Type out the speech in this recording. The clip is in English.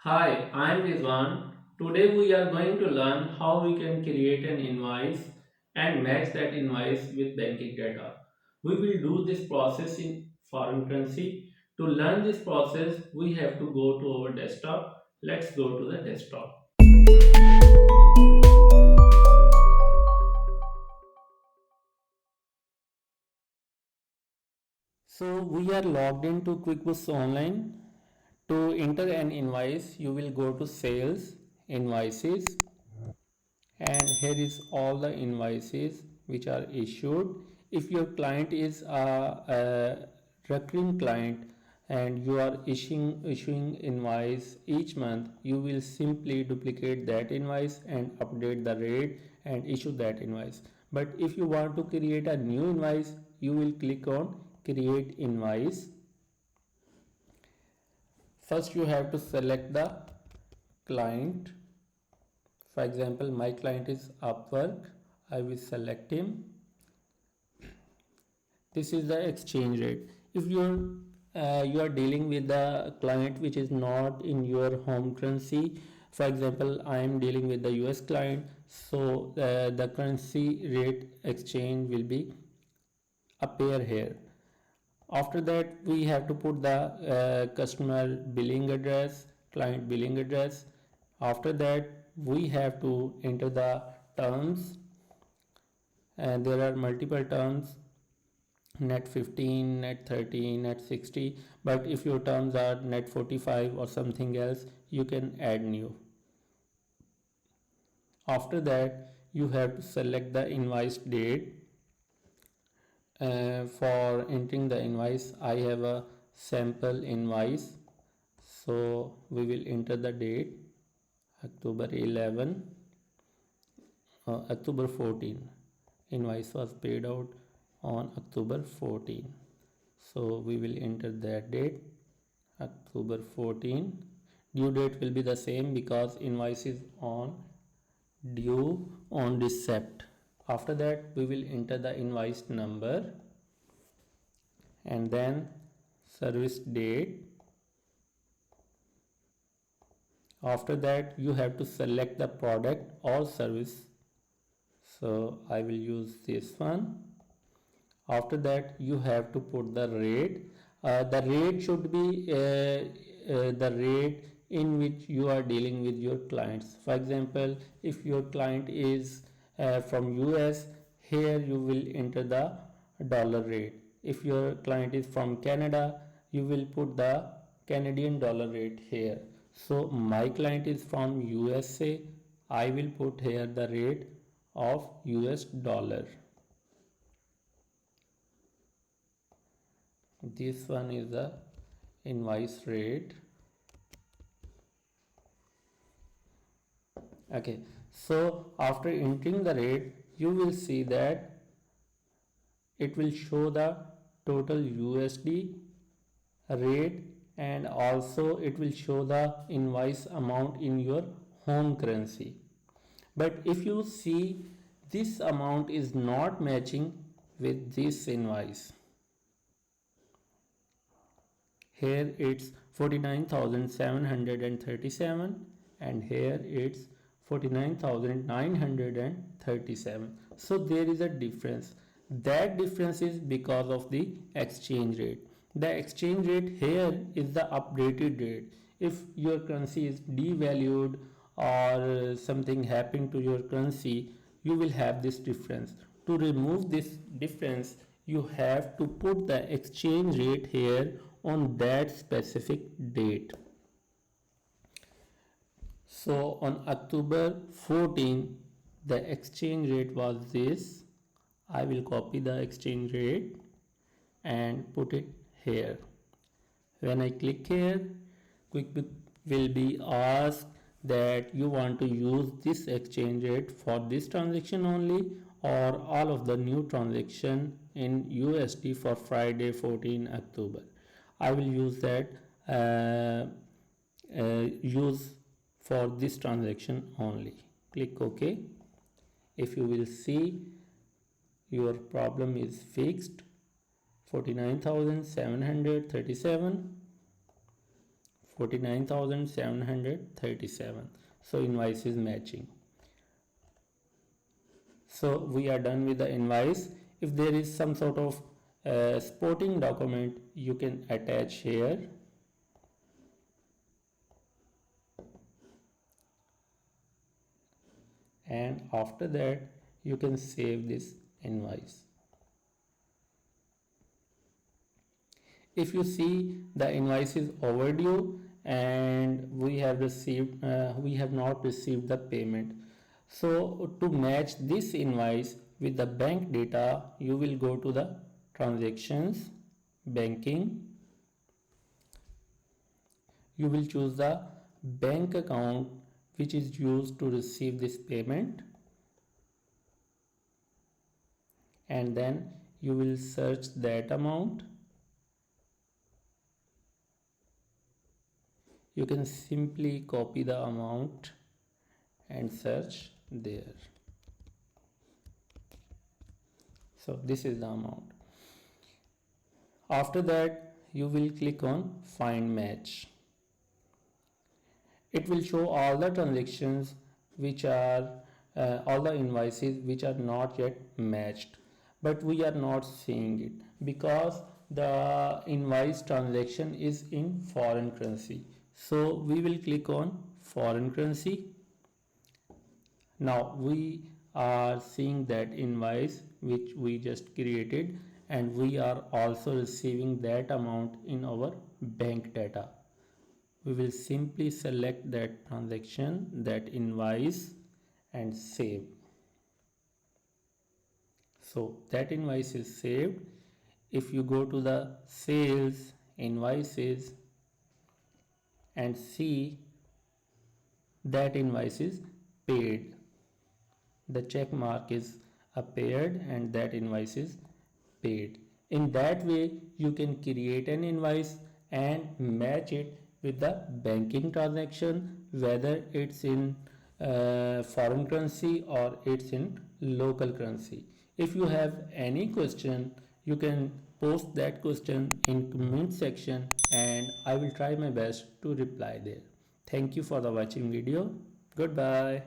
Hi, I'm Rizwan. Today we are going to learn how we can create an invoice and match that invoice with banking data. We will do this process in foreign currency. To learn this process, we have to go to our desktop. Let's go to the desktop. So we are logged into QuickBooks Online. To enter an invoice, you will go to Sales, Invoices, and here is all the invoices which are issued. If your client is a recurring client and you are issuing invoice each month, you will simply duplicate that invoice and update the rate and issue that invoice. But if you want to create a new invoice, you will click on create invoice. First you have to select the client. For example, my client is Upwork. I will select him. This is the exchange rate. If you are dealing with the client which is not in your home currency, for example, I am dealing with the US client, so the currency rate exchange will be appear here. After that, we have to put the customer billing address, client billing address. After that, we have to enter the terms, and there are multiple terms: net 15, net 30, net 60. But if your terms are net 45 or something else, you can add new. After that, you have to select the invoice date. For entering the invoice, I have a sample invoice, so we will enter the date October 11, October 14. Invoice was paid out on October 14, so we will enter that date October 14. Due date will be the same because invoice is on due on receipt. After that, we will enter the invoice number and then service date. After that, you have to select the product or service, so I will use this one. After that, you have to put the rate. The rate should be the rate in which you are dealing with your clients. For example, if your client is from US, here you will enter the dollar rate. If your client is from Canada, you will put the Canadian dollar rate here. So my client is from USA. I will put here the rate of US dollar. This one is the invoice rate. Okay, so after entering the rate, you will see that it will show the total USD rate, and also it will show the invoice amount in your home currency. But if you see, this amount is not matching with this invoice. Here it's 49,737 and here it's 49,937. So there is a difference. That difference is because of the exchange rate. The exchange rate here is the updated rate. If your currency is devalued or something happened to your currency, you will have this difference. To remove this difference, you have to put the exchange rate here on that specific date. So on October 14, the exchange rate was this. I will copy the exchange rate and put it here. When I click here, QuickBooks will be asked that you want to use this exchange rate for this transaction only or all of the new transaction in USD for Friday 14 October. I will use that use for this transaction only. Click OK. If you will see, your problem is fixed. 49,737, 49,737. So invoice is matching. So we are done with the invoice. If there is some sort of supporting document, you can attach here. And after that you can save this invoice. If you see the invoice is overdue and we have not received the payment. So to match this invoice with the bank data, you will go to the transactions, banking. You will choose the bank account which is used to receive this payment, and then you will search that amount. You can simply copy the amount and search there. So this is the amount. After that you will click on find match. It will show all the transactions which are all the invoices which are not yet matched, but we are not seeing it because the invoice transaction is in foreign currency. So we will click on foreign currency. Now we are seeing that invoice which we just created, and we are also receiving that amount in our bank data. We will simply select that transaction, that invoice, and save. So that invoice is saved. If you go to the sales, invoices, and see, that invoice is paid. The check mark is appeared and that invoice is paid. In that way you can create an invoice and match it with the banking transaction, whether it's in foreign currency or it's in local currency. If you have any question, you can post that question in comment section and I will try my best to reply there. Thank you for the watching video. Goodbye.